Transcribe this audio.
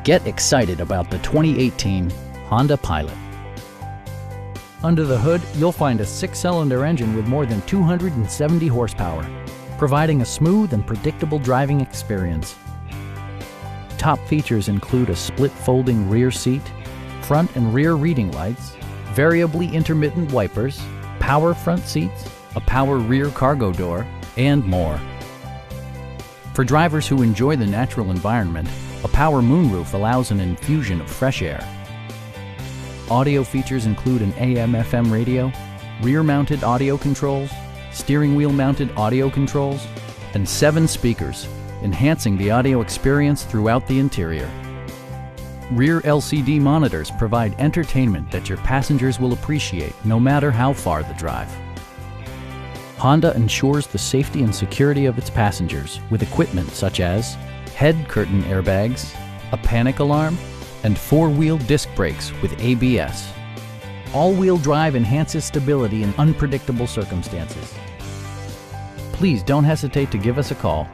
Get excited about the 2018 Honda Pilot. Under the hood, you'll find a 6-cylinder engine with more than 270 horsepower, providing a smooth and predictable driving experience. Top features include a split folding rear seat, front and rear reading lights, variably intermittent wipers, power front seats, a power rear cargo door, and more. For drivers who enjoy the natural environment, a power moonroof allows an infusion of fresh air. Audio features include an AM/FM radio, rear-mounted audio controls, steering wheel-mounted audio controls, and 7 speakers, enhancing the audio experience throughout the interior. Rear LCD monitors provide entertainment that your passengers will appreciate no matter how far the drive. Honda ensures the safety and security of its passengers with equipment such as head curtain airbags, a panic alarm, and 4-wheel disc brakes with ABS. All-wheel drive enhances stability in unpredictable circumstances. Please don't hesitate to give us a call.